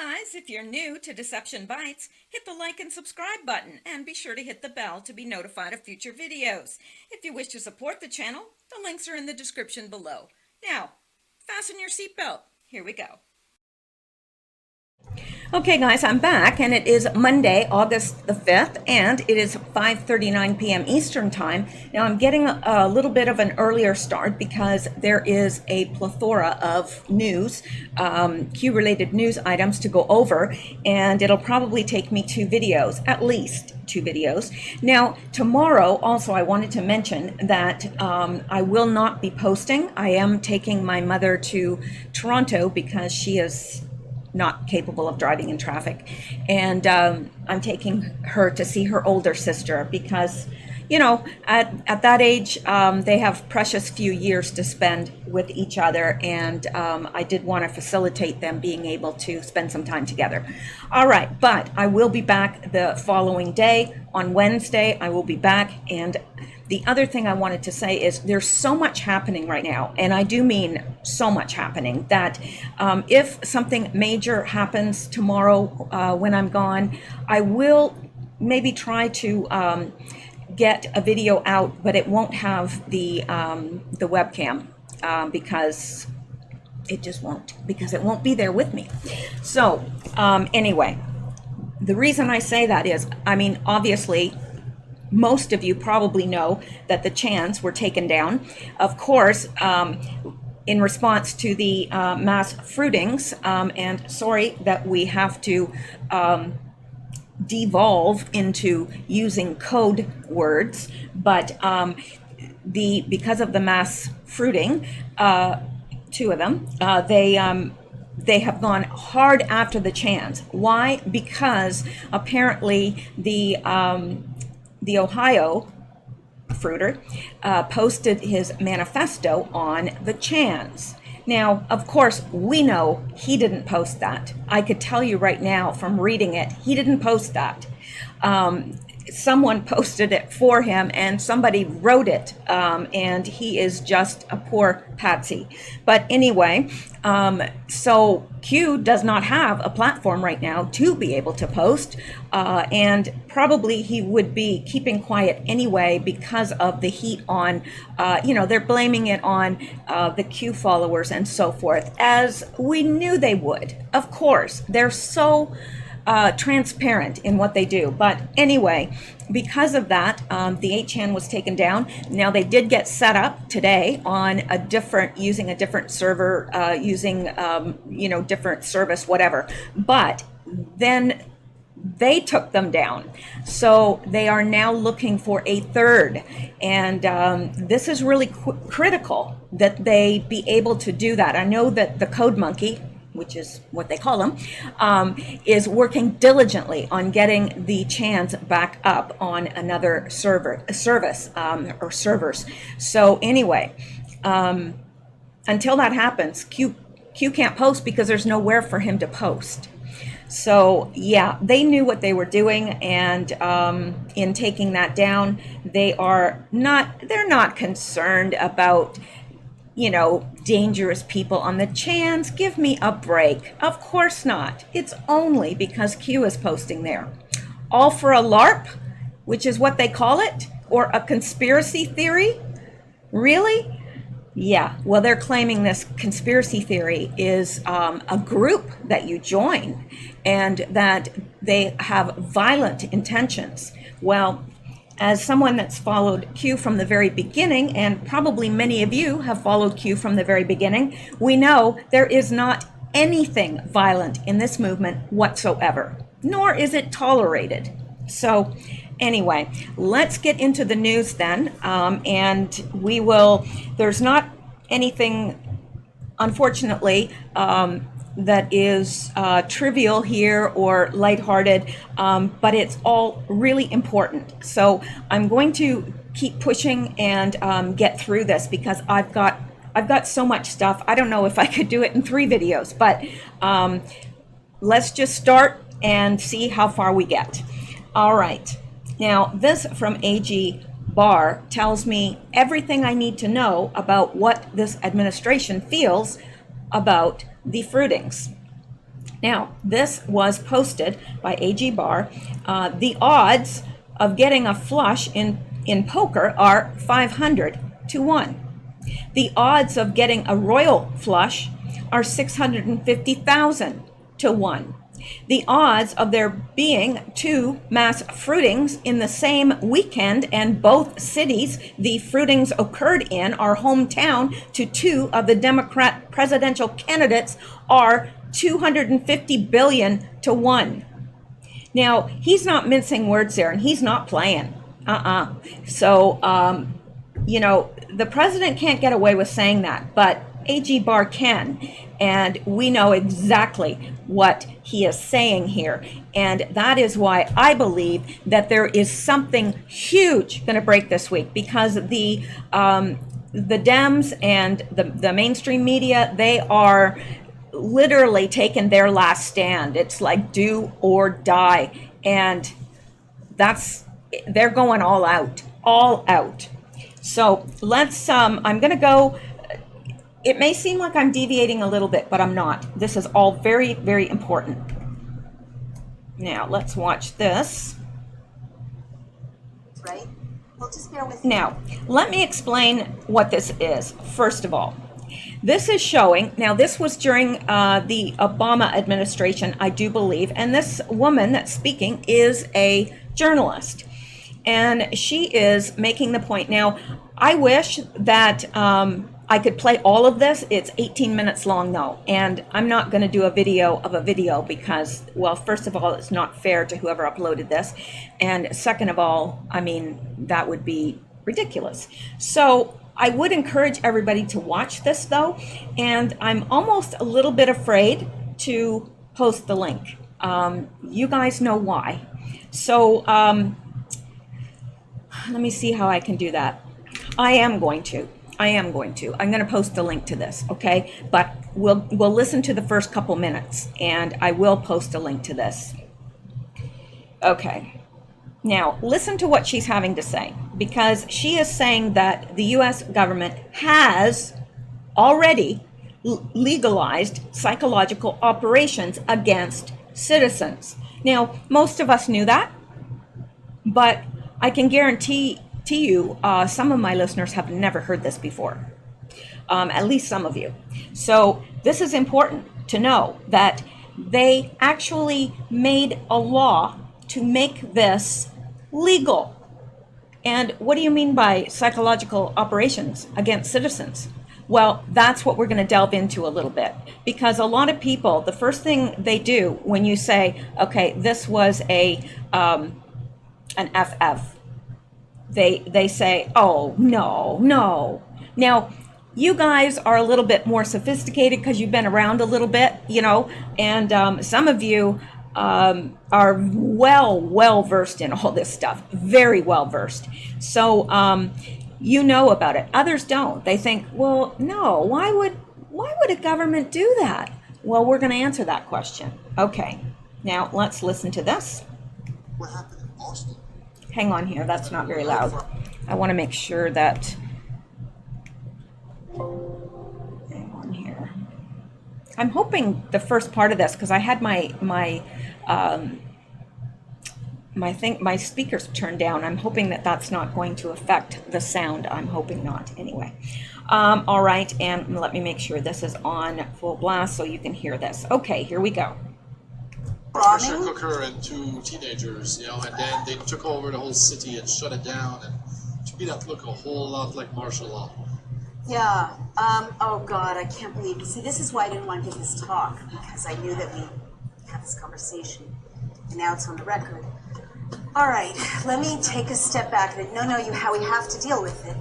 guys, if you're new to Deception Bytes, hit the like and subscribe button and be sure to hit the bell to be notified of future videos. If you wish to support the channel, the links are in the description below. Now, fasten your seatbelt. Here we go. Okay guys, I'm back and it is Monday, August the 5th, and it is 5:39 p.m. Eastern Time. Now I'm getting a little bit of an earlier start because there is a plethora of news, Q-related news items to go over, and it'll probably take me two videos, at least two videos. Now tomorrow also I wanted to mention that I will not be posting. I am taking my mother to Toronto because she is not capable of driving in traffic, and I'm taking her to see her older sister because, you know, at that age they have precious few years to spend with each other, and I did want to facilitate them being able to spend some time together. All right, but I will be back the following day. On Wednesday I will be back, and the other thing I wanted to say is there's so much happening right now, and I do mean so much happening, that if something major happens tomorrow when I'm gone, I will maybe try to get a video out, but it won't have the webcam because it just won't, because it won't be there with me. So anyway, the reason I say that is, I mean, obviously, most of you probably know that the Chans were taken down, of course, in response to the mass fruitings, and sorry that we have to devolve into using code words, but because of the mass fruiting, two of them, they have gone hard after the Chans. Why? Because apparently the Ohio fruiter posted his manifesto on the Chans. Now, of course, we know he didn't post that. I could tell you right now from reading it, he didn't post that. Someone posted it for him, and somebody wrote it, and he is just a poor patsy. But anyway, so Q does not have a platform right now to be able to post, and probably he would be keeping quiet anyway because of the heat on, you know, they're blaming it on the Q followers and so forth, as we knew they would. Of course, they're so transparent in what they do. But anyway, because of that, the 8chan was taken down. Now they did get set up today on a different, using a different server, using you know, different service, whatever. But then they took them down, so they are now looking for a third, and this is really critical that they be able to do that. I know that the Code Monkey, which is what they call them, is working diligently on getting the Chans back up on another service or servers. So anyway, until that happens, Q can't post because there's nowhere for him to post. So yeah, they knew what they were doing, and in taking that down, they're not concerned about, you know, dangerous people on the Chans. Give me a break. Of course not. It's only because Q is posting there. All for a LARP, which is what they call it, or a conspiracy theory? Really? Yeah, well, they're claiming this conspiracy theory is a group that you join and that they have violent intentions. Well, as someone that's followed Q from the very beginning, and probably many of you have followed Q from the very beginning, we know there is not anything violent in this movement whatsoever, nor is it tolerated. So anyway, let's get into the news then, and we will, there's not anything, unfortunately, that is trivial here or lighthearted, but it's all really important. So I'm going to keep pushing and get through this because I've got so much stuff. I don't know if I could do it in 3 videos, but let's just start and see how far we get. All right. Now, this from AG Barr tells me everything I need to know about what this administration feels about the fruitings. Now, this was posted by A.G. Barr. The odds of getting a flush in poker are 500 to 1. The odds of getting a royal flush are 650,000 to 1. The odds of there being 2 mass fruitings in the same weekend, and both cities the fruitings occurred in, our hometown, to 2 of the Democrat presidential candidates, are 250 billion to 1. Now, he's not mincing words there, and he's not playing. So, you know, the president can't get away with saying that, but A.G. Barr can, and we know exactly what he is saying here. And that is why I believe that there is something huge going to break this week, because the Dems and the mainstream media, they are literally taking their last stand. It's like do or die, and they're going all out. So let's I'm gonna go. It may seem like I'm deviating a little bit, but I'm not. This is all very, very important. Now let's watch this. Right? Well, just bear with me. Now, let me explain what this is. First of all, this is showing, now this was during the Obama administration, I do believe, and this woman that's speaking is a journalist, and she is making the point. Now, I wish that I could play all of this. It's 18 minutes long though, and I'm not going to do a video of a video because, well, first of all, it's not fair to whoever uploaded this, and second of all, I mean, that would be ridiculous. So I would encourage everybody to watch this though, and I'm almost a little bit afraid to post the link. You guys know why. So let me see how I can do that. I'm going to post the link to this, okay? But we'll listen to the first couple minutes, and I will post a link to this. Okay. Now, listen to what she's having to say, because she is saying that the U.S. government has already legalized psychological operations against citizens. Now, most of us knew that, but I can guarantee to you, some of my listeners have never heard this before, at least some of you. So this is important to know, that they actually made a law to make this legal. And what do you mean by psychological operations against citizens? Well, that's what we're going to delve into a little bit, because a lot of people, the first thing they do when you say, okay, this was an FF, they say, oh, no. Now, you guys are a little bit more sophisticated because you've been around a little bit, you know, and some of you are well versed in all this stuff, very well versed. So you know about it. Others don't. They think, well, no, why would a government do that? Well, we're going to answer that question. Okay, now let's listen to this. What happened in Boston? Hang on here, that's not very loud. I want to make sure that. Hang on here. I'm hoping the first part of this, because I had my speakers turned down. I'm hoping that that's not going to affect the sound. I'm hoping not. Anyway, all right, and let me make sure this is on full blast so you can hear this. Okay, here we go. Pressure cooker and 2 teenagers, you know, and then they took over the whole city and shut it down, and to me that looked a whole lot like martial law. Yeah. Oh God, I can't believe it. See, this is why I didn't want to give this talk, because I knew that we had this conversation, and now it's on the record. All right, let me take a step back. No, we have to deal with it.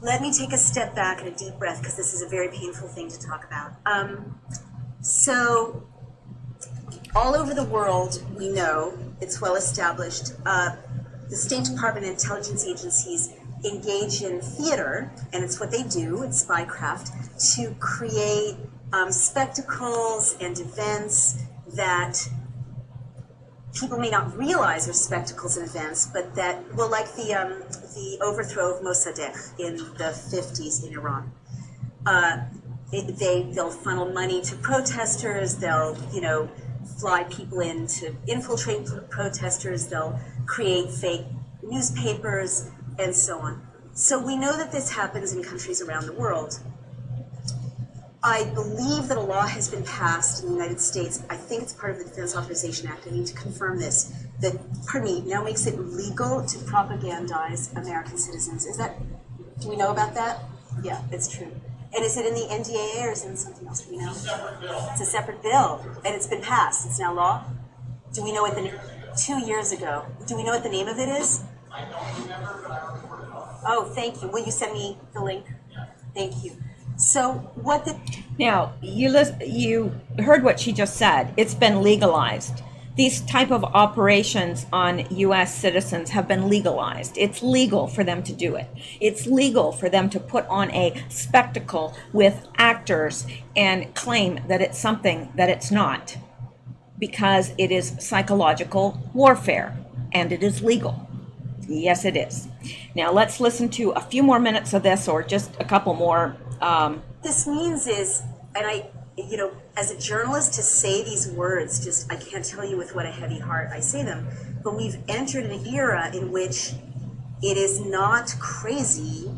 Let me take a step back and a deep breath, because this is a very painful thing to talk about. So, all over the world, we know, it's well established, the State Department and intelligence agencies engage in theater, and it's what they do, it's spycraft, to create spectacles and events that people may not realize are spectacles and events, but that, well, like the overthrow of Mossadegh in the 50s in Iran. They'll funnel money to protesters, they'll, fly people in to infiltrate protesters. They'll create fake newspapers and so on. So we know that this happens in countries around the world. I believe that a law has been passed in the United States. I think it's part of the Defense Authorization Act. I need to confirm this. That, pardon me, now makes it legal to propagandize American citizens. Is that, do we know about that? Yeah, it's true. And is it in the NDAA or is it in something else? Do we know? It's a separate bill. It's a separate bill, and it's been passed. It's now law. Do we know what the 2 years ago? Do we know what the name of it is? I don't remember, but I will report it off. Oh, thank you. Will you send me the link? Yeah. Thank you. So what the... Now, you heard what she just said. It's been legalized. These type of operations on U.S. citizens have been legalized. It's legal for them to do it. It's legal for them to put on a spectacle with actors and claim that it's something that it's not, because it is psychological warfare, and it is legal. Yes, it is. Now, let's listen to a few more minutes of this, or just a couple more. This means is, and I, you know, as a journalist, to say these words, just, I can't tell you with what a heavy heart I say them, but we've entered an era in which it is not crazy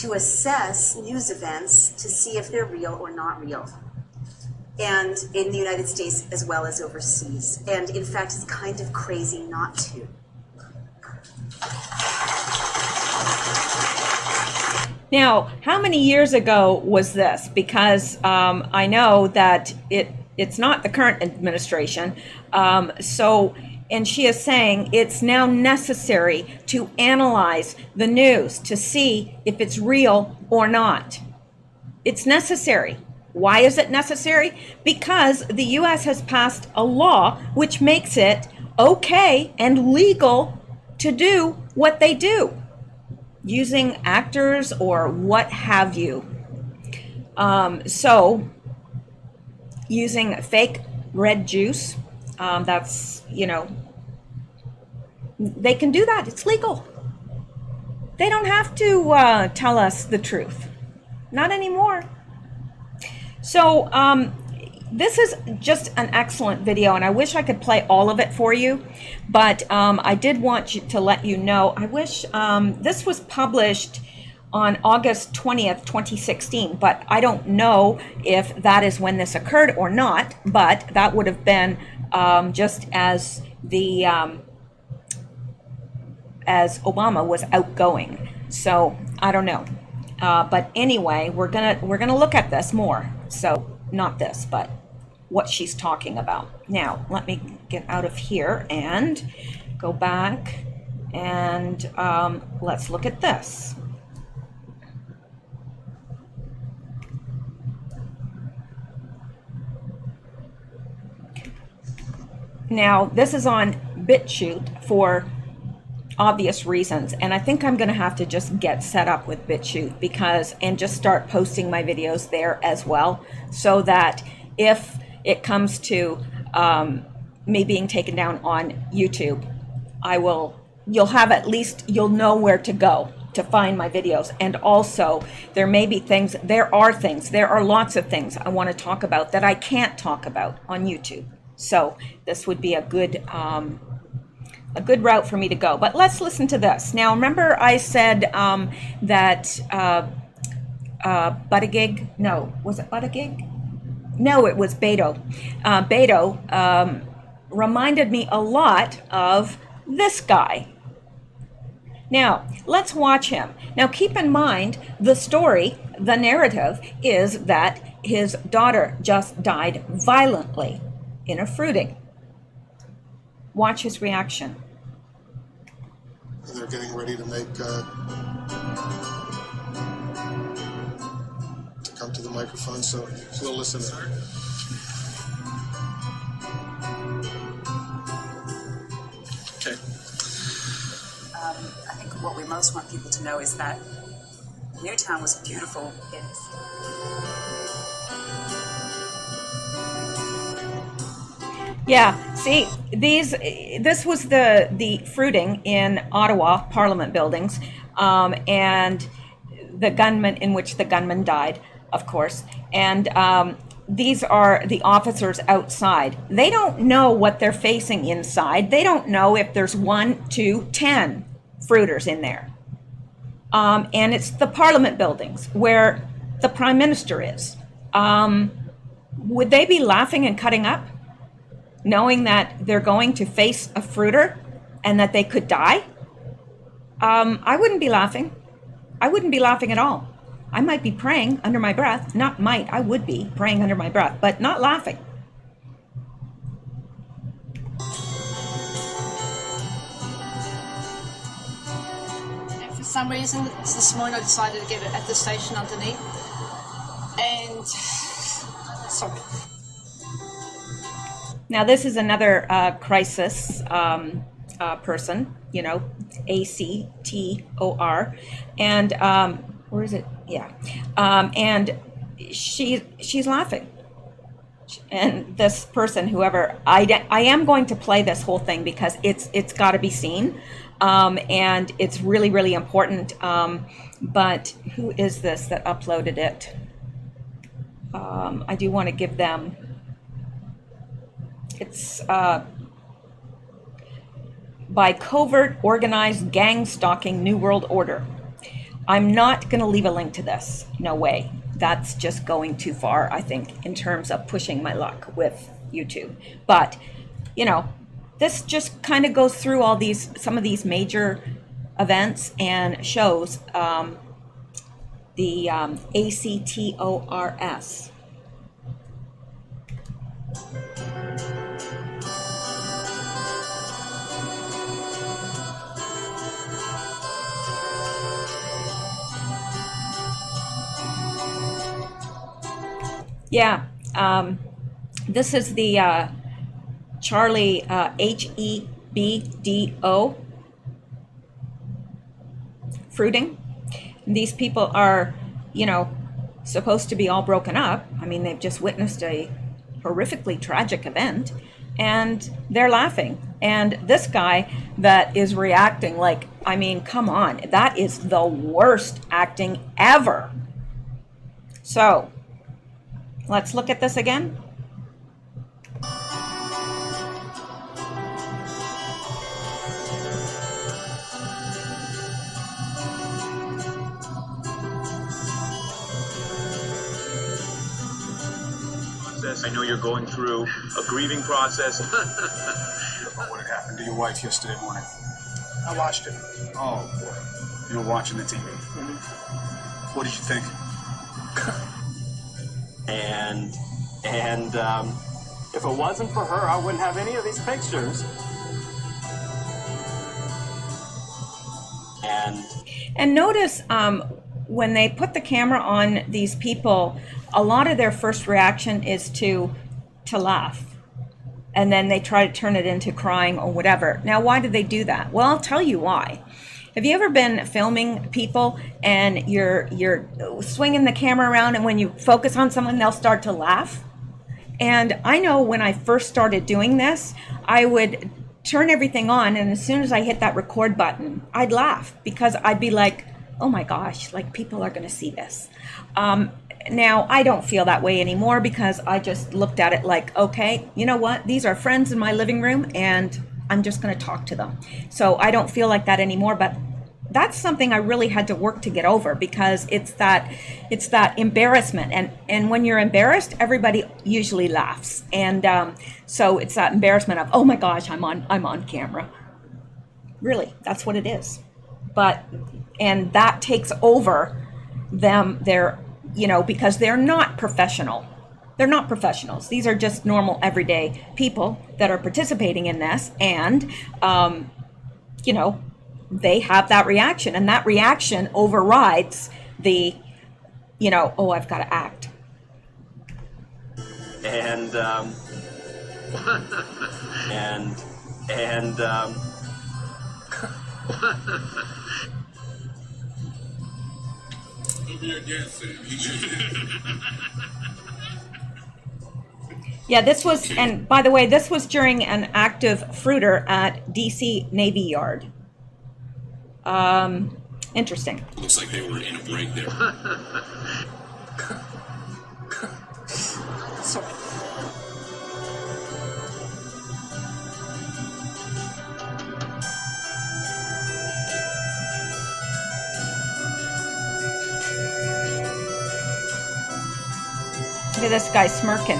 to assess news events to see if they're real or not real. And in the United States as well as overseas. And in fact, it's kind of crazy not to. Now, how many years ago was this? Because I know that it's not the current administration. And she is saying it's now necessary to analyze the news to see if it's real or not. It's necessary. Why is it necessary? Because the U.S. has passed a law which makes it okay and legal to do what they do, using actors or what have you. So using fake red juice, that's, you know, they can do that. It's legal. They don't have to tell us the truth. Not anymore. So this is just an excellent video, and I wish I could play all of it for you, but I did want to let you know, I wish this was published on August 20th, 2016, but I don't know if that is when this occurred or not, but that would have been just as the as Obama was outgoing. So I don't know, but anyway, we're gonna look at this more. So not this, but what she's talking about. Now, let me get out of here and go back, and let's look at this. Now, this is on BitChute for obvious reasons, and I think I'm going to have to just get set up with BitChute and just start posting my videos there as well, so that if it comes to me being taken down on YouTube, you'll have, at least you'll know where to go to find my videos. And also, there are lots of things I want to talk about that I can't talk about on YouTube. So this would be a good route for me to go. But let's listen to this. Now, remember I said that Buttigieg, no, was it Buttigieg? No, it was Beto. Beto reminded me a lot of this guy. Now, let's watch him. Now, keep in mind, the story, the narrative, is that his daughter just died violently in a fruiting. Watch his reaction. They're getting ready to make to come to the microphone, so we'll listen. Okay. I think what we most want people to know is that Newtown was beautiful. Yeah, see, this was the fruiting in Ottawa Parliament buildings, and the gunman, in which the gunman died, of course. And these are the officers outside. They don't know what they're facing inside. They don't know if there's 1, 2, 10 fruiters in there. And it's the Parliament buildings where the Prime Minister is. Would they be laughing and cutting up, knowing that they're going to face a fruiter and that they could die? I wouldn't be laughing. I wouldn't be laughing at all. I might be praying under my breath. Not might, I would be praying under my breath, but not laughing. And for some reason, this morning I decided to get it at the station underneath. And, sorry. Now this is another crisis person, you know, ACTOR, and where is it? Yeah, and she's laughing. And this person, whoever, I am going to play this whole thing because it's got to be seen, and it's really, really important. But who is this that uploaded it? I do want to give them. It's by Covert Organized Gang Stalking New World Order. I'm not going to leave a link to this. No way. That's just going too far, I think, in terms of pushing my luck with YouTube. But, you know, this just kind of goes through all these, some of these major events and shows the ACTORS. Yeah, this is the Charlie HEBDO fruiting. And these people are, you know, supposed to be all broken up. I mean, they've just witnessed a horrifically tragic event and they're laughing. And this guy that is reacting like, I mean, come on, that is the worst acting ever. So, let's look at this again. I know you're going through a grieving process. What had happened to your wife yesterday morning? I watched it. Oh, boy. You were watching the TV. Mm-hmm. What did you think? And if it wasn't for her, I wouldn't have any of these pictures. And notice when they put the camera on these people, a lot of their first reaction is to laugh. And then they try to turn it into crying or whatever. Now, why do they do that? Well, I'll tell you why. Have you ever been filming people and you're swinging the camera around, and when you focus on someone, they'll start to laugh? And I know when I first started doing this, I would turn everything on, and as soon as I hit that record button, I'd laugh because I'd be like, oh my gosh, like people are going to see this. Now, I don't feel that way anymore because I just looked at it like, okay, you know what? These are friends in my living room and I'm just going to talk to them. So I don't feel like that anymore, but that's something I really had to work to get over because it's that embarrassment. And when you're embarrassed, everybody usually laughs. And so it's that embarrassment of, oh my gosh, I'm on camera. Really, that's what it is. And that takes over them, because they're not professional. They're not professionals. These are just normal, everyday people that are participating in this. And, they have that reaction. And that reaction overrides the, oh, I've got to act. And Yeah, this was, and by the way, this was during an active fruiter at DC Navy Yard. Interesting. Looks like they were in a break there. Look at this guy smirking.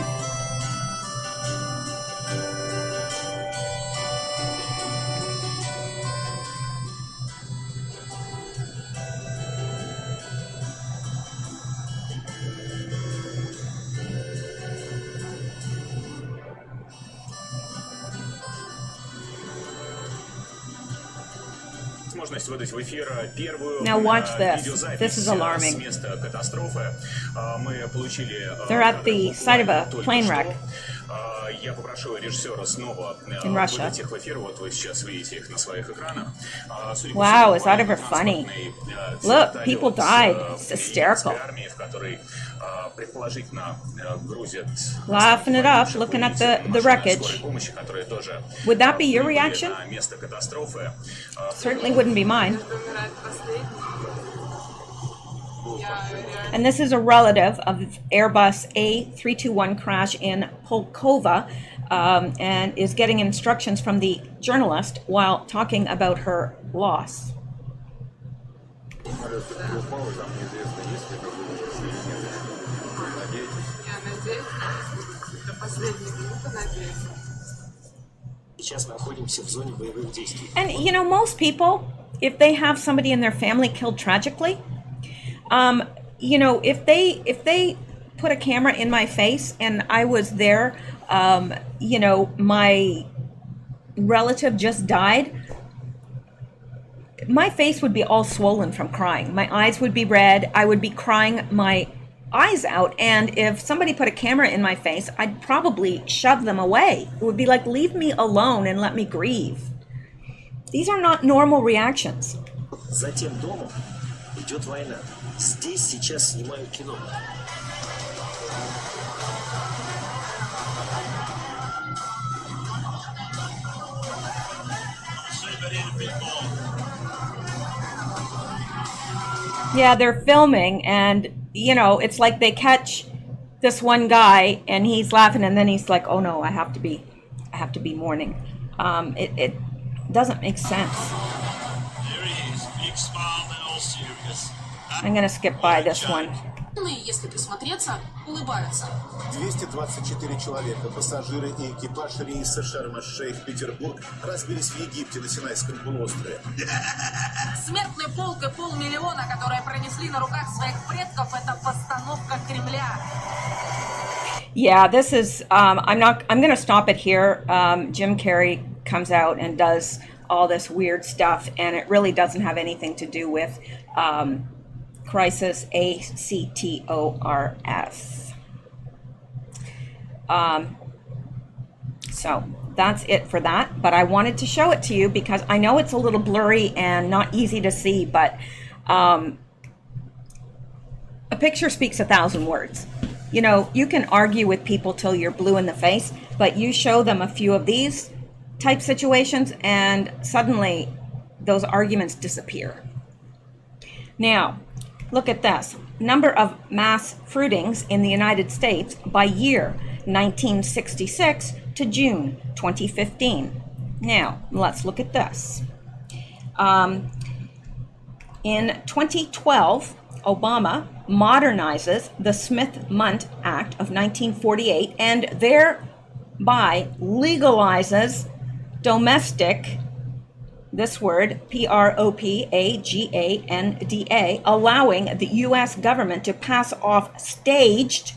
Now watch this. This is alarming. They're at the site of a plane wreck in Russia. Wow, is that ever funny? Look, people died. It's hysterical. Laughing it up, looking at the wreckage. Would that be your reaction? Certainly wouldn't be mine. And this is a relative of Airbus A321 crash in Pulkova, and is getting instructions from the journalist while talking about her loss. And you know, most people, if they have somebody in their family killed tragically, you know, if they put a camera in my face and I was there, you know, my relative just died, my face would be all swollen from crying. My eyes would be red. I would be crying my eyes out. And if somebody put a camera in my face, I'd probably shove them away. It would be like, leave me alone and let me grieve. These are not normal reactions. Затем домом идет война. Здесь сейчас снимают кино. Yeah, they're filming, and you know, it's like they catch this one guy and he's laughing, and then he's like, oh no, I have to be mourning. It doesn't make sense. There he is, big smile and all serious. I'm gonna skip by this one. Если присмотреться, улыбаются. 224 человека, пассажиры и экипаж рейса Шарм-эль-Шейх-Петербург разбились в Египте на Синайском полуострове. Смертный полк и 500 000, которые пронесли на руках своих предков, это постановка Кремля. Yeah, this is, I'm gonna stop it here. Jim Carrey comes out and does all this weird stuff, and it really doesn't have anything to do with, Crisis, ACTORS. So that's it for that, but I wanted to show it to you because I know it's a little blurry and not easy to see, but a picture speaks 1,000 words. You know, you can argue with people till you're blue in the face, but you show them a few of these type situations and suddenly those arguments disappear. Now, look at this. Number of mass fruitings in the United States by year, 1966 to June 2015. Now, let's look at this. In 2012, Obama modernizes the Smith-Mundt Act of 1948 and thereby legalizes domestic, this word, propaganda, allowing the U.S. government to pass off staged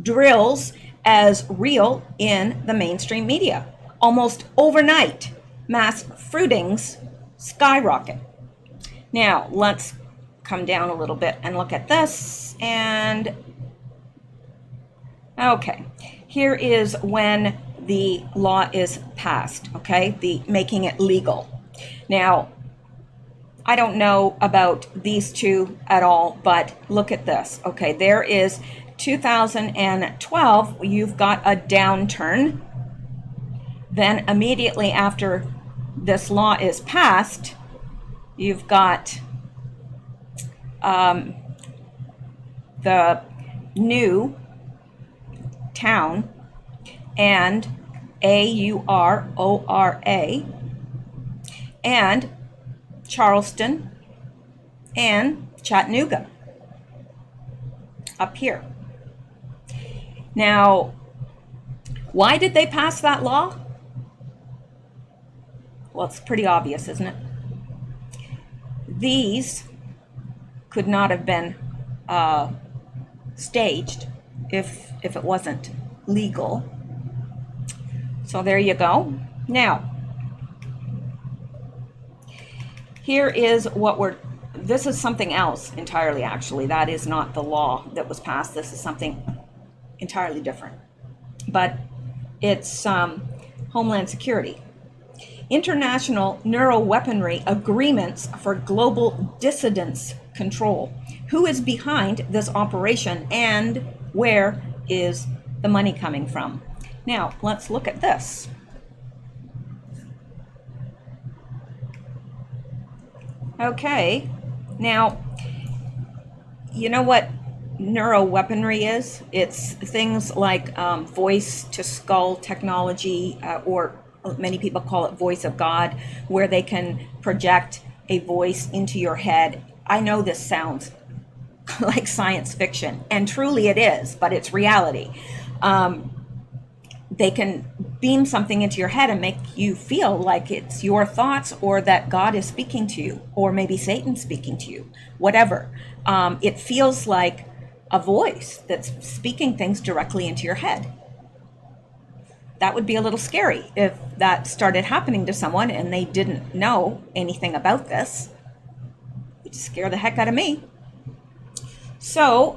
drills as real in the mainstream media. Almost overnight, mass fruitings skyrocket. Now, let's come down a little bit and look at this. And, okay, here is when the law is passed, okay, making it legal. Now, I don't know about these two at all, but look at this. Okay, there is 2012, you've got a downturn. Then immediately after this law is passed, you've got the new town and AURORA and Charleston and Chattanooga up here. Now, why did they pass that law? Well, it's pretty obvious, isn't it? These could not have been staged if it wasn't legal. So there you go. Now, here is this is something else entirely, actually. That is not the law that was passed. This is something entirely different. But it's Homeland Security. International neuroweaponry agreements for global dissidence control. Who is behind this operation and where is the money coming from? Now, let's look at this. Okay, now, you know what neuroweaponry is? It's things like voice-to-skull technology, or many people call it voice of God, where they can project a voice into your head. I know this sounds like science fiction, and truly it is, but it's reality. They can beam something into your head and make you feel like it's your thoughts, or that God is speaking to you, or maybe Satan's speaking to you, whatever. It feels like a voice that's speaking things directly into your head. That would be a little scary if that started happening to someone and they didn't know anything about this. It would scare the heck out of me. So,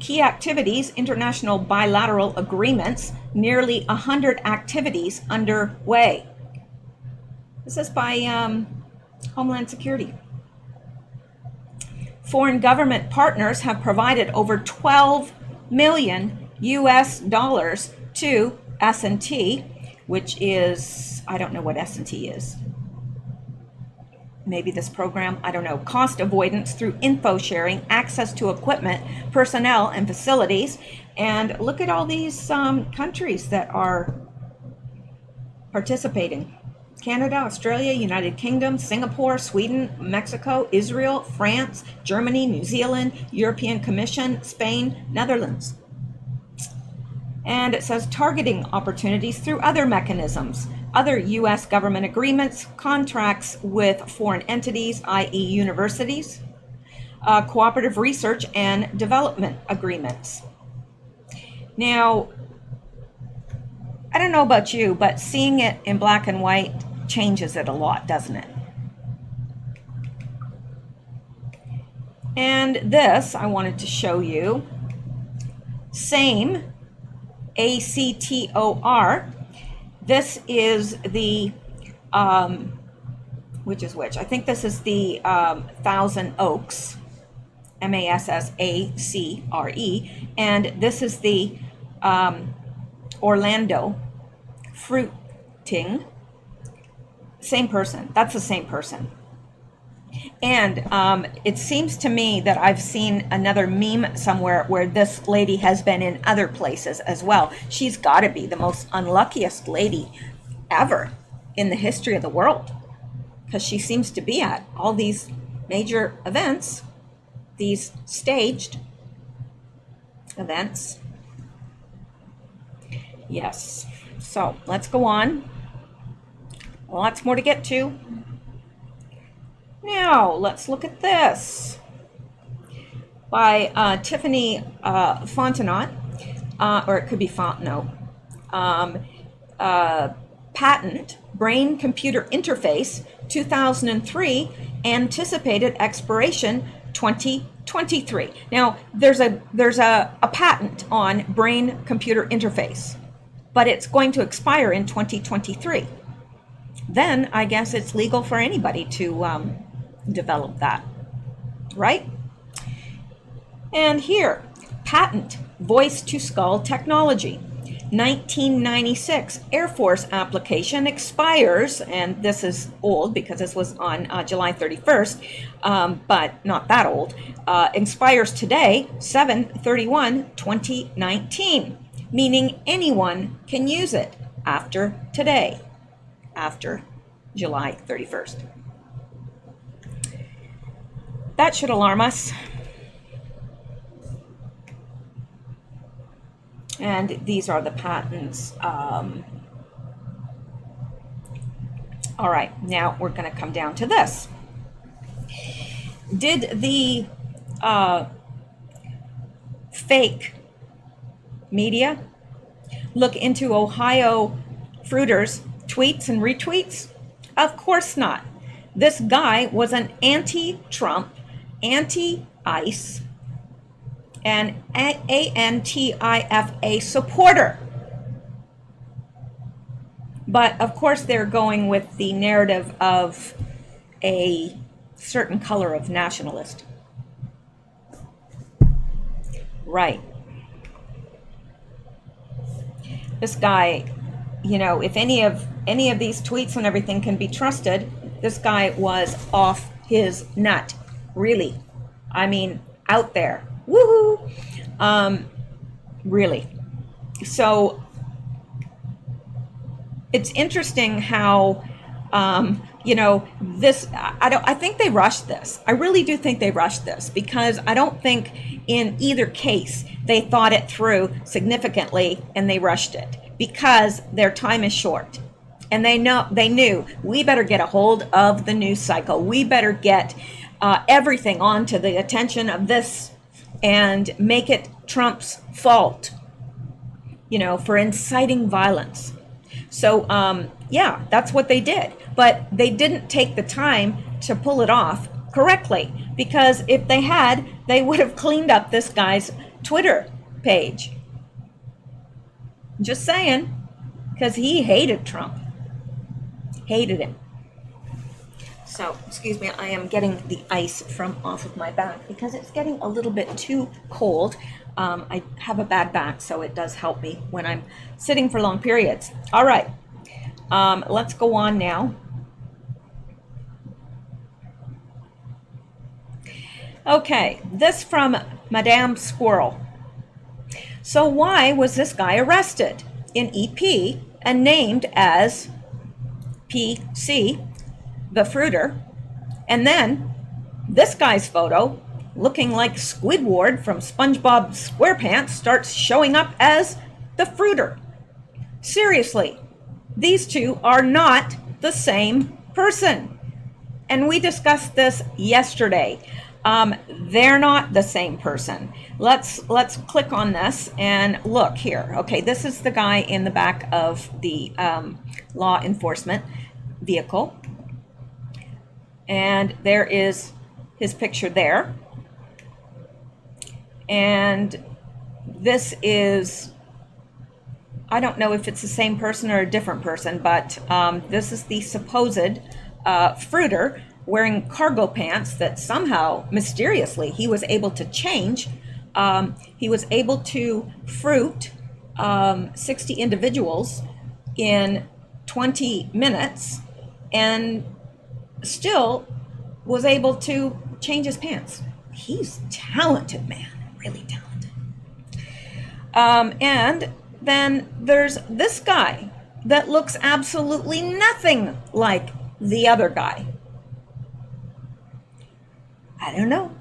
key activities, international bilateral agreements, nearly 100 activities underway. This is by Homeland Security. Foreign government partners have provided over 12 million US dollars to S&T, which is, I don't know what S&T is. Maybe this program, I don't know. Cost avoidance through info sharing, access to equipment, personnel, and facilities. And look at all these countries that are participating. Canada, Australia, United Kingdom, Singapore, Sweden, Mexico, Israel, France, Germany, New Zealand, European Commission, Spain, Netherlands. And it says targeting opportunities through other mechanisms, other U.S. government agreements, contracts with foreign entities, i.e. universities, cooperative research and development agreements. Now, I don't know about you, but seeing it in black and white changes it a lot, doesn't it? And this, I wanted to show you, same, ACTOR. This is the, which is which? I think this is the Thousand Oaks, MASSACRE, and this is the Orlando Fruiting. Same person. That's the same person. And it seems to me that I've seen another meme somewhere where this lady has been in other places as well. She's got to be the most unluckiest lady ever in the history of the world, because she seems to be at all these major events, these staged events. Yes. So let's go on. Lots more to get to. Now, let's look at this by Tiffany Fontenot, or it could be Fontenot. Patent, Brain-Computer Interface, 2003, anticipated expiration 2023. Now, there's a patent on brain-computer interface, but it's going to expire in 2023. Then I guess it's legal for anybody to develop that, right? And here, patent, voice-to-skull technology, 1996 Air Force application expires, and this is old because this was on July 31st, but not that old, expires today, 7/31/2019, meaning anyone can use it after today, after July 31st. That should alarm us. And these are the patents. All right, now we're going to come down to this. Did the fake media look into Ohio fruiters' tweets and retweets? Of course not. This guy was an anti-Trump, anti-ICE, and ANTIFA supporter. But of course they're going with the narrative of a certain color of nationalist. Right. This guy, you know, if any of these tweets and everything can be trusted, this guy was off his nut. Really. I mean, out there. Woohoo! Really. So it's interesting how, you know, this, I think they rushed this. I really do think they rushed this, because I don't think in either case they thought it through significantly and they rushed it, because their time is short. And they knew we better get a hold of the news cycle. We better get everything onto the attention of this and make it Trump's fault, you know, for inciting violence. So, yeah, that's what they did. But they didn't take the time to pull it off correctly, because if they had, they would have cleaned up this guy's Twitter page. Just saying, because he hated Trump. Hated him. So, excuse me, I am getting the ice from off of my back because it's getting a little bit too cold. I have a bad back, so it does help me when I'm sitting for long periods. All right, let's go on now. Okay, this from Madame Squirrel. So why was this guy arrested in EP and named as PC, the fruiter, and then this guy's photo, looking like Squidward from SpongeBob SquarePants, starts showing up as the fruiter? Seriously, these two are not the same person. And we discussed this yesterday. They're not the same person. Let's click on this and look here. Okay, this is the guy in the back of the law enforcement vehicle. And there is his picture there. And this is, I don't know if it's the same person or a different person, but this is the supposed fruiter wearing cargo pants that somehow, mysteriously, he was able to change. He was able to fruit 60 individuals in 20 minutes and still was able to change his pants. He's talented, man, really talented. And then there's this guy that looks absolutely nothing like the other guy. I don't know.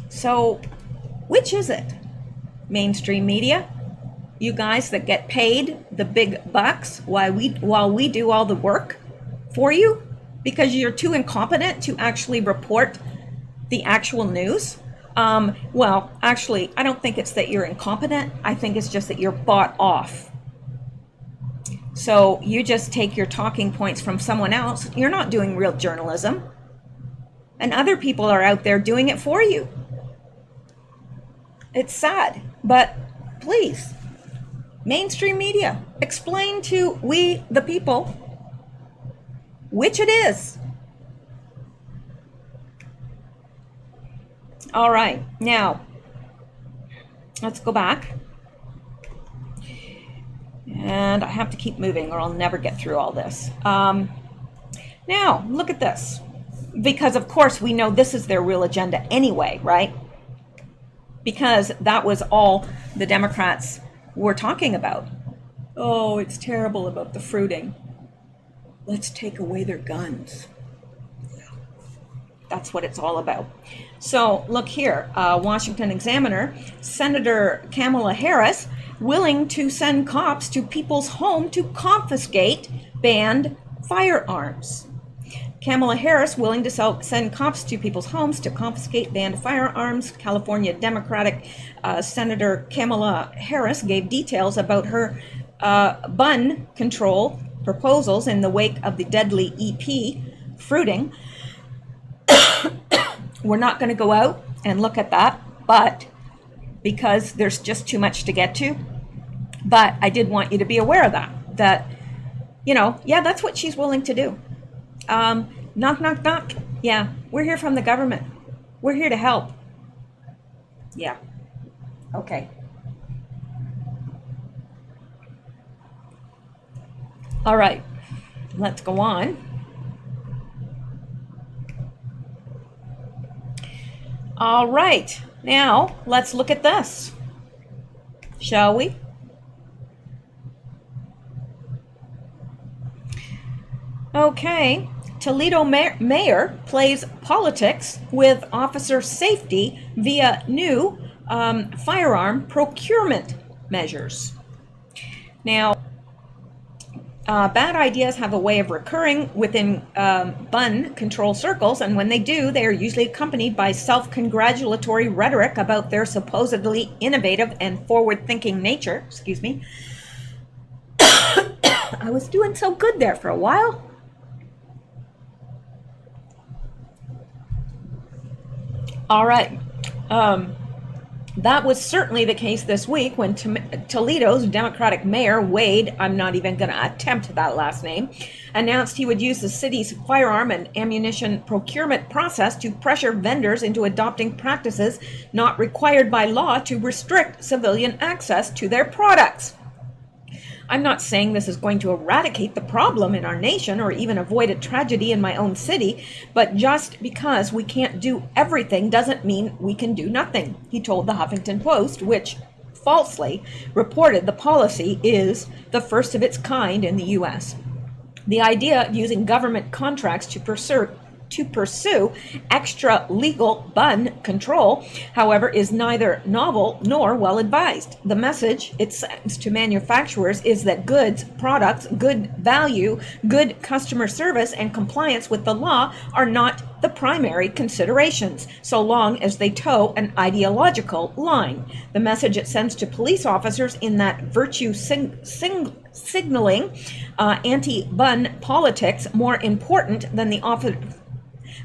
So, which is it? Mainstream media? You guys that get paid the big bucks while we do all the work for you because you're too incompetent to actually report the actual news? Well, actually, I don't think it's that you're incompetent. I think it's just that you're bought off. So you just take your talking points from someone else. You're not doing real journalism. And other people are out there doing it for you. It's sad, but please, mainstream media, explain to we, the people, which it is. All right, now, let's go back. And I have to keep moving or I'll never get through all this. Now, look at this. Because, of course, we know this is their real agenda anyway, right? Because that was all the Democrats were talking about. Oh, it's terrible about the fruiting. Let's take away their guns. That's what it's all about. So look here, Washington Examiner, Senator Kamala Harris willing to send cops to people's home to confiscate banned firearms. Kamala Harris willing to send cops to people's homes to confiscate banned firearms. California Democratic Senator Kamala Harris gave details about her gun control proposals in the wake of the deadly EP fruiting. We're not going to go out and look at that, but because there's just too much to get to. But I did want you to be aware of that, you know, yeah, that's what she's willing to do. Knock, knock, knock. Yeah, we're here from the government. We're here to help. Yeah. Okay. All right, let's go on. All right, now let's look at this, shall we? Okay, Toledo mayor plays politics with officer safety via new firearm procurement measures. Now, bad ideas have a way of recurring within gun control circles, and when they do, they are usually accompanied by self-congratulatory rhetoric about their supposedly innovative and forward-thinking nature. Excuse me. I was doing so good there for a while. All right. That was certainly the case this week when Toledo's Democratic Mayor Wade, I'm not even going to attempt that last name, announced he would use the city's firearm and ammunition procurement process to pressure vendors into adopting practices not required by law to restrict civilian access to their products. I'm not saying this is going to eradicate the problem in our nation or even avoid a tragedy in my own city, but just because we can't do everything doesn't mean we can do nothing, he told the Huffington Post, which falsely reported the policy is the first of its kind in the U.S. The idea of using government contracts to pursue extra legal gun control, however, is neither novel nor well advised. The message it sends to manufacturers is that goods, products, good value, good customer service, and compliance with the law are not the primary considerations, so long as they toe an ideological line. The message it sends to police officers in that virtue signaling anti-gun politics more important than the officer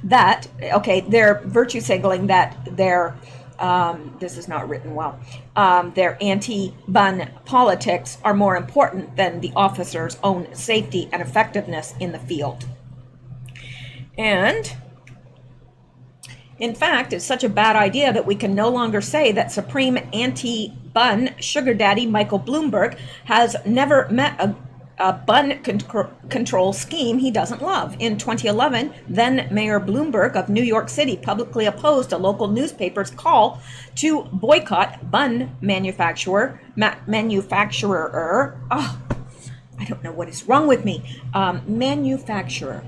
that, okay, they're virtue signaling that their, this is not written well, their anti-gun politics are more important than the officer's own safety and effectiveness in the field. And in fact, it's such a bad idea that we can no longer say that supreme anti-gun sugar daddy Michael Bloomberg has never met a gun control scheme he doesn't love. In 2011, then Mayor Bloomberg of New York City publicly opposed a local newspaper's call to boycott gun manufacturer. I don't know what is wrong with me. Manufacturer.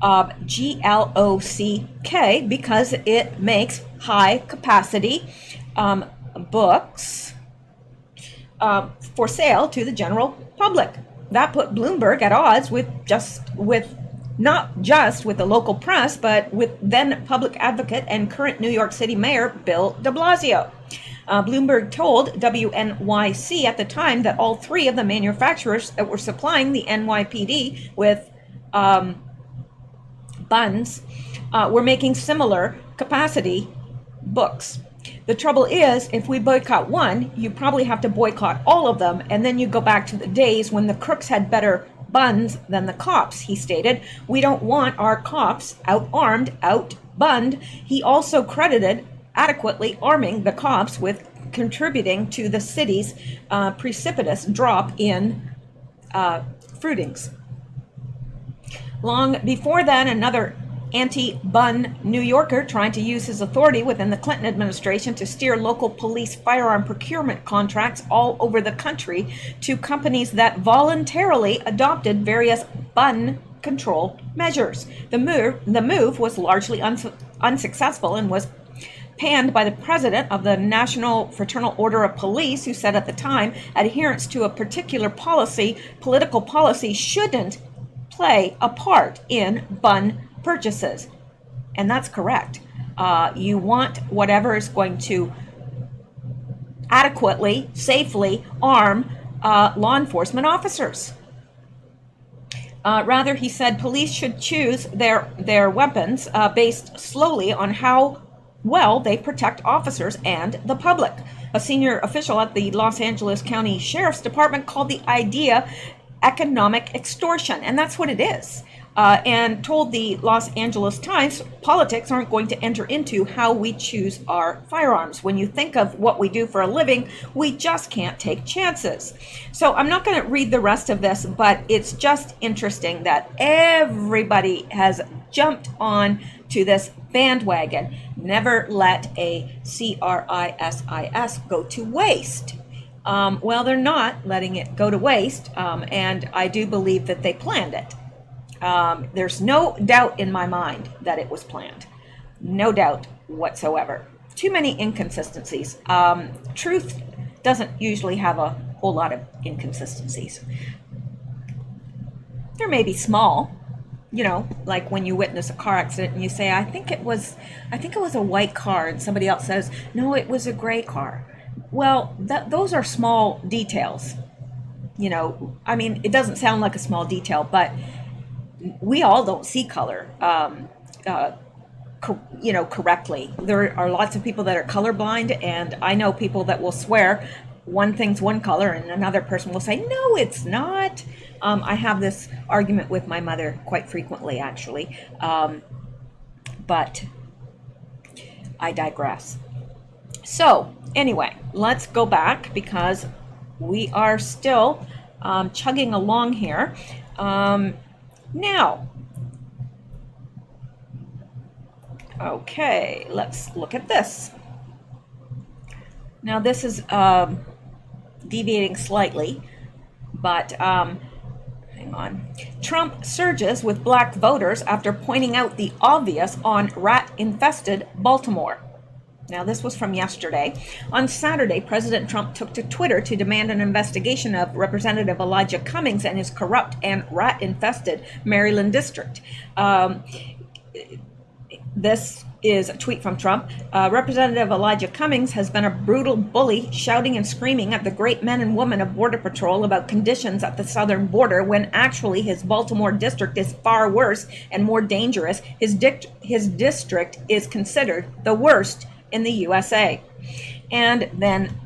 GLOCK, because it makes high capacity books for sale to the general public. That put Bloomberg at odds with not just with the local press, but with then public advocate and current New York City Mayor Bill de Blasio. Bloomberg told WNYC at the time that all three of the manufacturers that were supplying the NYPD with buns were making similar capacity books. The trouble is, if we boycott one, you probably have to boycott all of them, and then you go back to the days when the crooks had better buns than the cops, he stated. We don't want our cops out-armed, out-bunned. He also credited adequately arming the cops with contributing to the city's precipitous drop in fruitings. Long before then, another anti-gun New Yorker tried to use his authority within the Clinton administration to steer local police firearm procurement contracts all over the country to companies that voluntarily adopted various gun control measures. The move was largely unsuccessful and was panned by the president of the National Fraternal Order of Police, who said at the time adherence to a particular political policy, shouldn't play a part in gun purchases. And that's correct. You want whatever is going to adequately, safely arm law enforcement officers. Rather, he said police should choose their weapons based solely on how well they protect officers and the public. A senior official at the Los Angeles County Sheriff's Department called the idea economic extortion, and that's what it is. And told the Los Angeles Times, politics aren't going to enter into how we choose our firearms. When you think of what we do for a living, we just can't take chances. So I'm not going to read the rest of this, but it's just interesting that everybody has jumped on to this bandwagon. Never let a CRISIS go to waste. Well, they're not letting it go to waste, and I do believe that they planned it. There's no doubt in my mind that it was planned. No doubt whatsoever. Too many inconsistencies. Truth doesn't usually have a whole lot of inconsistencies. There may be small, like when you witness a car accident and you say, I think it was a white car, and somebody else says, no, it was a gray car. Well, those are small details. I mean, it doesn't sound like a small detail, but we all don't see color, correctly. There are lots of people that are colorblind, and I know people that will swear one thing's one color and another person will say, no, it's not. I have this argument with my mother quite frequently, actually, but I digress. So anyway, let's go back because we are still chugging along here. Now, okay, let's look at this. Now, this is deviating slightly, but hang on. Trump surges with black voters after pointing out the obvious on rat-infested Baltimore. Now, this was from yesterday. On Saturday, President Trump took to Twitter to demand an investigation of Representative Elijah Cummings and his corrupt and rat-infested Maryland district. This is a tweet from Trump. Representative Elijah Cummings has been a brutal bully, shouting and screaming at the great men and women of Border Patrol about conditions at the southern border, when actually his Baltimore district is far worse and more dangerous. His district is considered the worst in the USA. And then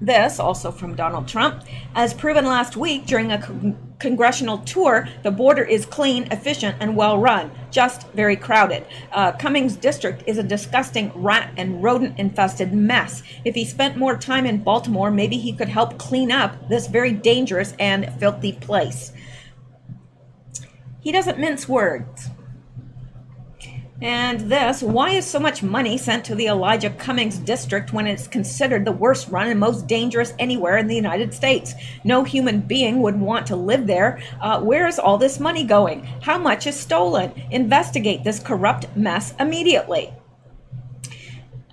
this, also from Donald Trump, as proven last week during a congressional tour, the border is clean, efficient, and well run, just very crowded. Cummings' district is a disgusting rat and rodent infested mess. If he spent more time in Baltimore, maybe he could help clean up this very dangerous and filthy place. He doesn't mince words. And this, why is so much money sent to the Elijah Cummings district when it's considered the worst run and most dangerous anywhere in the United States? No human being would want to live there. Where is all this money going? How much is stolen? Investigate this corrupt mess immediately.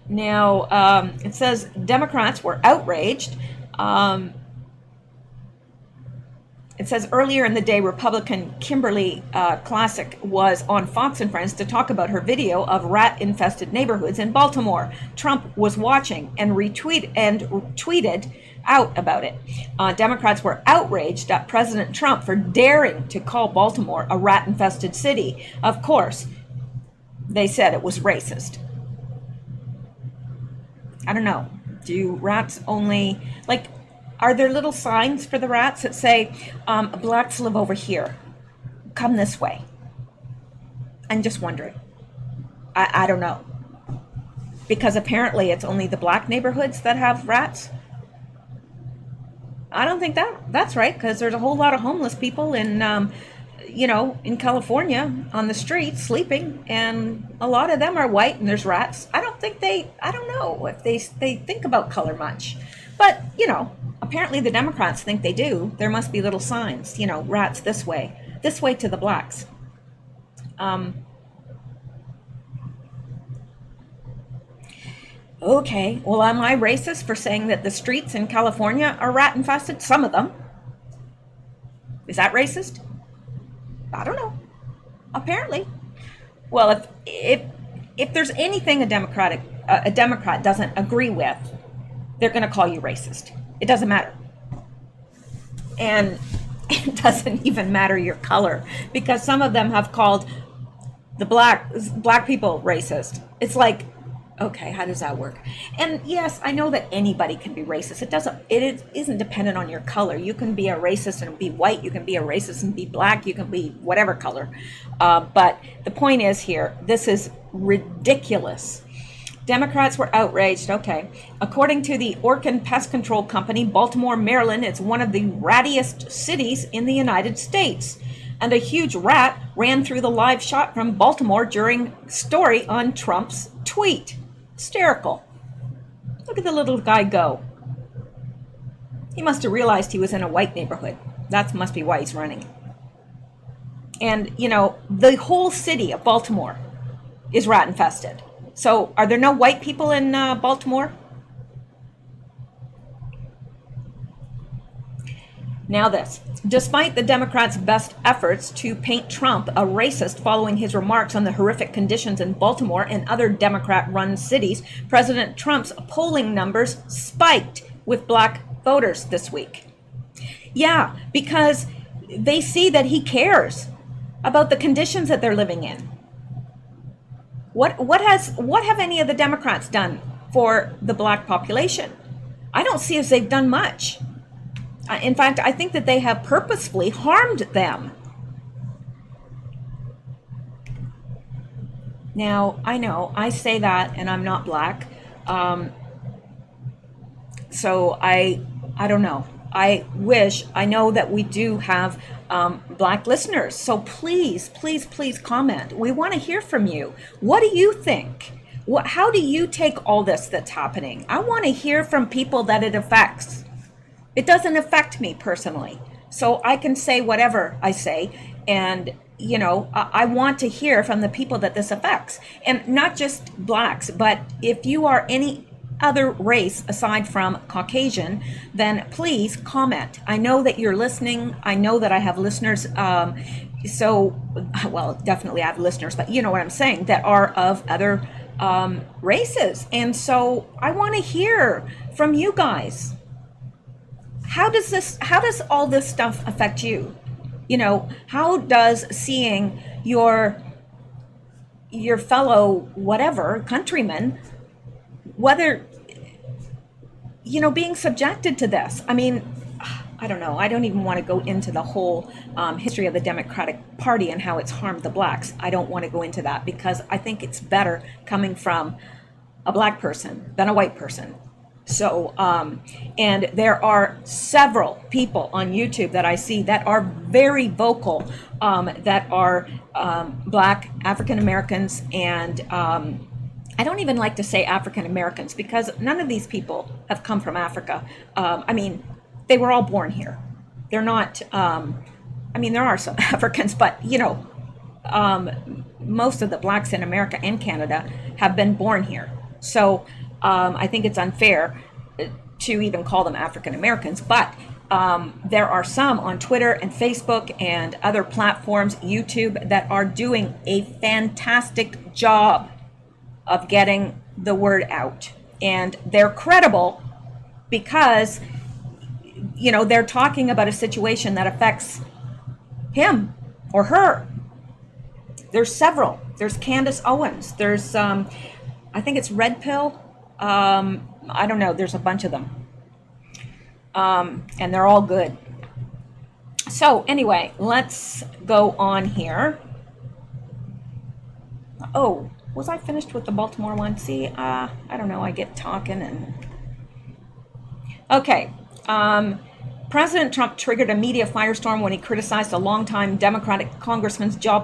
Now, it says Democrats were outraged. It says earlier in the day, Republican Kimberly Classic was on Fox and Friends to talk about her video of rat-infested neighborhoods in Baltimore. Trump was watching and tweeted out about it. Democrats were outraged at President Trump for daring to call Baltimore a rat-infested city. Of course, they said it was racist. I don't know. Do rats only, are there little signs for the rats that say, blacks live over here, come this way? I'm just wondering. I don't know. Because apparently it's only the black neighborhoods that have rats. I don't think that's right, because there's a whole lot of homeless people in California on the streets sleeping, and a lot of them are white and there's rats. I don't know if they think about color much. But, apparently the Democrats think they do. There must be little signs, rats this way, this way to the blacks. Okay, well, am I racist for saying that the streets in California are rat infested? Some of them. Is that racist? I don't know. Apparently. Well, if there's anything a Democrat doesn't agree with, they're going to call you racist. It doesn't matter. And it doesn't even matter your color, because some of them have called the black people racist. It's like, okay, how does that work? And yes, I know that anybody can be racist. It isn't dependent on your color. You can be a racist and be white. You can be a racist and be black. You can be whatever color. But the point is here, this is ridiculous. Democrats were outraged. Okay. According to the Orkin Pest Control Company, Baltimore, Maryland is one of the rattiest cities in the United States. And a huge rat ran through the live shot from Baltimore during story on Trump's tweet. Hysterical. Look at the little guy go. He must have realized he was in a white neighborhood. That must be why he's running. And, you know, the whole city of Baltimore is rat infested. So are there no white people in Baltimore? Now this. Despite the Democrats' best efforts to paint Trump a racist following his remarks on the horrific conditions in Baltimore and other Democrat-run cities, President Trump's polling numbers spiked with black voters this week. Yeah, because they see that he cares about the conditions that they're living in. What have any of the Democrats done for the black population? I don't see as they've done much. In fact, I think that they have purposefully harmed them. Now, I know I say that and I'm not black. So I don't know. I know that we do have black listeners. So please, please, please comment. We want to hear from you. What do you think? How do you take all this that's happening? I want to hear from people that it affects. It doesn't affect me personally. So I can say whatever I say. And, you know, I want to hear from the people that this affects. And not just blacks, but if you are any other race aside from Caucasian, then please comment. I know that you're listening. I know that I have listeners. Well, definitely I have listeners, but you know what I'm saying, that are of other races. And so I want to hear from you guys. How does all this stuff affect you? You know, how does seeing your fellow whatever countrymen, whether, you know, being subjected to this? I mean, I don't know. I don't even want to go into the whole history of the Democratic Party and how it's harmed the blacks. I don't want to go into that because I think it's better coming from a black person than a white person. So, and there are several people on YouTube that I see that are very vocal, that are black African Americans, and I don't even like to say African Americans because none of these people have come from Africa. I mean, they were all born here. They're not, I mean, there are some Africans, but you know, most of the blacks in America and Canada have been born here. So I think it's unfair to even call them African Americans, but there are some on Twitter and Facebook and other platforms, YouTube, that are doing a fantastic job of getting the word out. And they're credible because, you know, they're talking about a situation that affects him or her. There's several. There's Candace Owens. There's, I think it's Red Pill. I don't know. There's a bunch of them. And they're all good. So anyway, let's go on here. Oh, was I finished with the Baltimore one? See, I don't know. I get talking and... Okay. President Trump triggered a media firestorm when he criticized a longtime Democratic congressman's job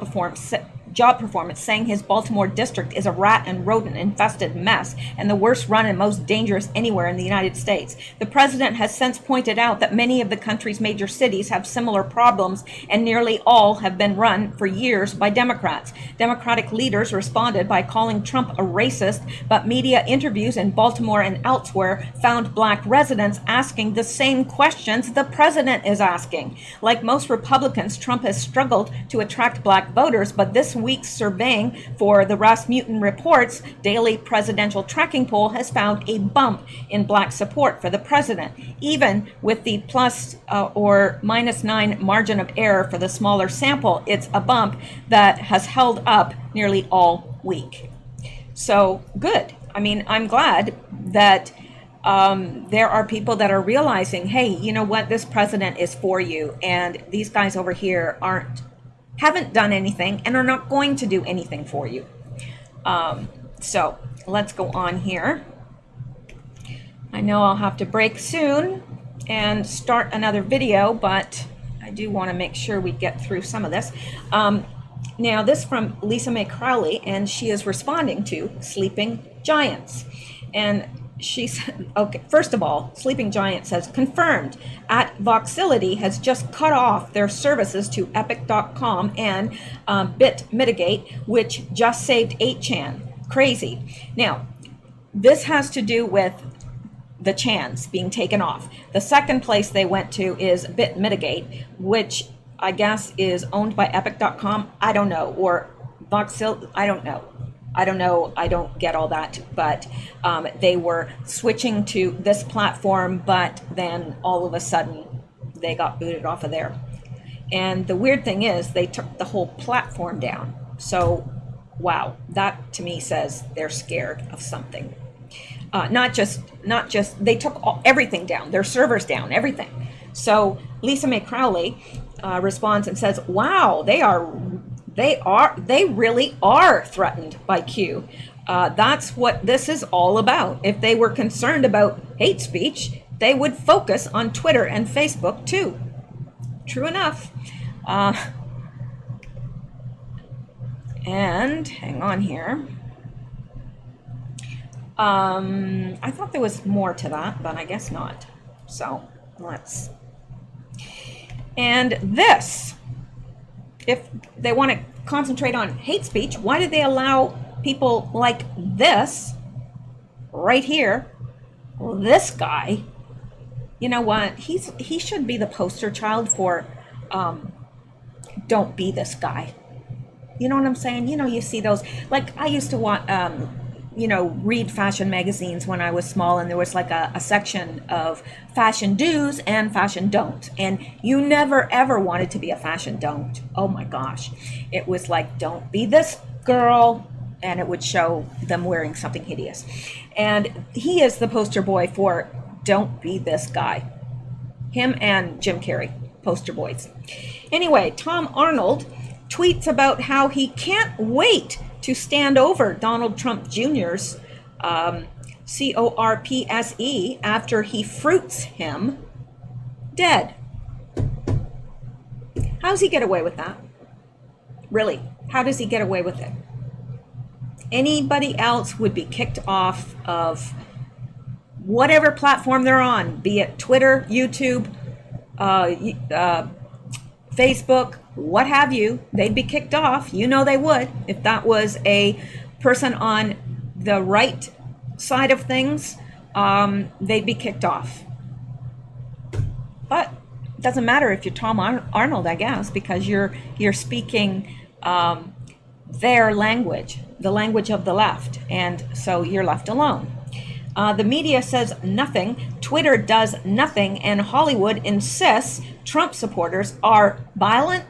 job performance, saying his Baltimore district is a rat and rodent infested mess and the worst run and most dangerous anywhere in the United States. The president has since pointed out that many of the country's major cities have similar problems, and nearly all have been run for years by Democrats. Democratic leaders responded by calling Trump a racist, but media interviews in Baltimore and elsewhere found black residents asking the same questions the president is asking. Like most Republicans, Trump has struggled to attract black voters, but this week's surveying for the Rasmussen Report's daily presidential tracking poll has found a bump in black support for the president. Even with the plus or -9 margin of error for the smaller sample, it's a bump that has held up nearly all week. So good. I mean, I'm glad that there are people that are realizing, hey, you know what, this president is for you, and these guys over here haven't done anything and are not going to do anything for you. So let's go on here. I know I'll have to break soon and start another video, but I do want to make sure we get through some of this. Now this from Lisa Mae Crowley, and she is responding to Sleeping Giants. And she said, okay, first of all, Sleeping Giant says, confirmed, @Voxility has just cut off their services to Epic.com and BitMitigate, which just saved 8chan. Crazy. Now, this has to do with the chans being taken off. The second place they went to is BitMitigate, which I guess is owned by Epic.com. I don't know, or Voxil, I don't know. I don't get all that, but they were switching to this platform, but then all of a sudden they got booted off of there. And the weird thing is they took the whole platform down. So, wow, that to me says they're scared of something. Not just they took everything down, their servers down, everything. So Lisa Mae Crowley responds and says, wow, they really are threatened by Q. That's what this is all about. If they were concerned about hate speech, they would focus on Twitter and Facebook too. True enough. And hang on here. I thought there was more to that, but I guess not. So let's. And this, if they want to concentrate on hate speech, why did they allow people like this right here? Well, this guy, you know what? He should be the poster child for don't be this guy. You know what I'm saying? You know, you see those, like I used to want read fashion magazines when I was small, and there was like a section of fashion do's and fashion don'ts, and you never ever wanted to be a fashion don't. Oh my gosh. It was like, don't be this girl, and it would show them wearing something hideous. And he is the poster boy for don't be this guy. Him and Jim Carrey, poster boys. Anyway, Tom Arnold tweets about how he can't wait to stand over Donald Trump Jr.'s CORPSE after he fruits him dead. How does he get away with that? Really, how does he get away with it? Anybody else would be kicked off of whatever platform they're on, be it Twitter, YouTube, Facebook, what have you. They'd be kicked off. You know they would. If that was a person on the right side of things, they'd be kicked off. But it doesn't matter if you're Tom Arnold, I guess, because you're speaking their language, the language of the left, and so you're left alone. The media says nothing, Twitter does nothing, and Hollywood insists Trump supporters are violent.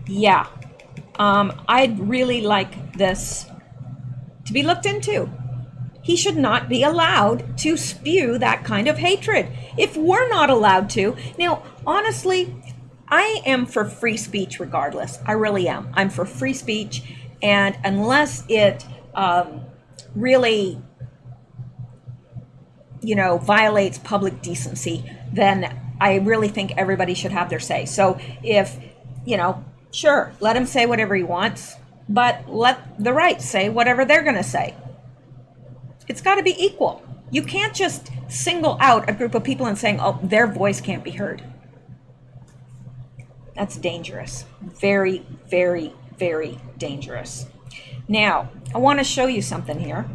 Yeah, I'd really like this to be looked into. He should not be allowed to spew that kind of hatred. If we're not allowed to, now, honestly, I am for free speech regardless. I really am. I'm for free speech, and unless it really, violates public decency, then I really think everybody should have their say. So if, Sure, let him say whatever he wants, but let the right say whatever they're going to say. It's got to be equal. You can't just single out a group of people and saying, oh, their voice can't be heard. That's dangerous. Very, very, very dangerous. Now, I want to show you something here.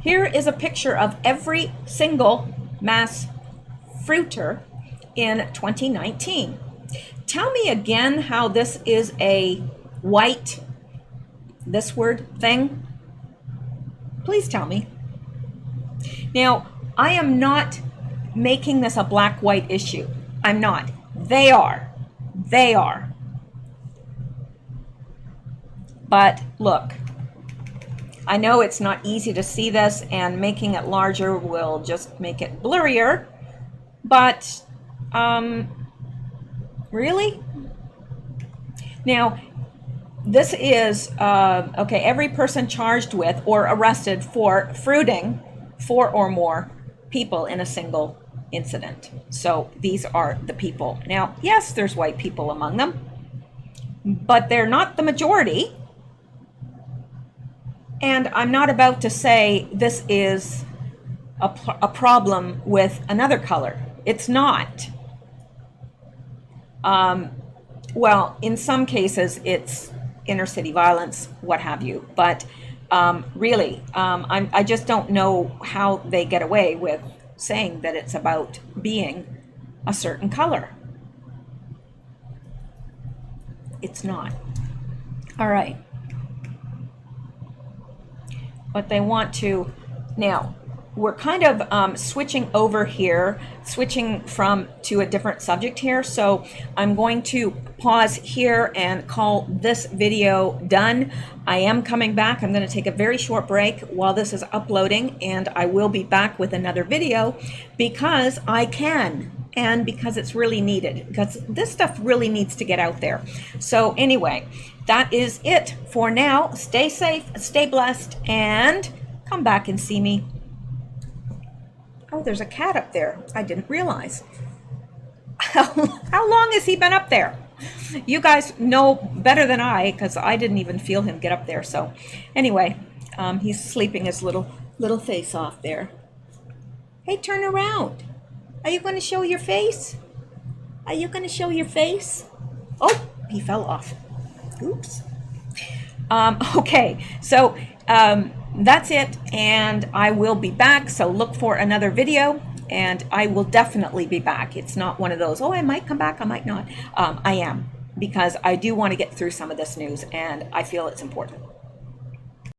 Here is a picture of every single mass fruiter in 2019. Tell me again how this is a white, this word thing. Please tell me. Now, I am not making this a black-white issue. I'm not. They are. They are. But look, I know it's not easy to see this, and making it larger will just make it blurrier, but really? Now, this is, okay, every person charged with or arrested for fruiting 4 or more people in a single incident. So these are the people. Now, yes, there's white people among them, but they're not the majority. And I'm not about to say this is a problem with another color. It's not. Well, in some cases, it's inner city violence, what have you. But really, I just don't know how they get away with saying that it's about being a certain color. It's not. All right. But they want to, now, we're kind of switching over here, switching to a different subject here. So I'm going to pause here and call this video done. I am coming back. I'm going to take a very short break while this is uploading, and I will be back with another video because I can, and because it's really needed, because this stuff really needs to get out there. So anyway, that is it for now. Stay safe, stay blessed, and come back and see me. Oh, there's a cat up there. I didn't realize. How long has he been up there? You guys know better than I, because I didn't even feel him get up there. So anyway, he's sleeping his little face off there. Hey, turn around. Are you going to show your face? Are you going to show your face? Oh, he fell off. Oops. Okay, so that's it, and I will be back. So look for another video, and I will definitely be back. It's not one of those, oh, I might come back, I might not. I am, because I do want to get through some of this news, and I feel it's important.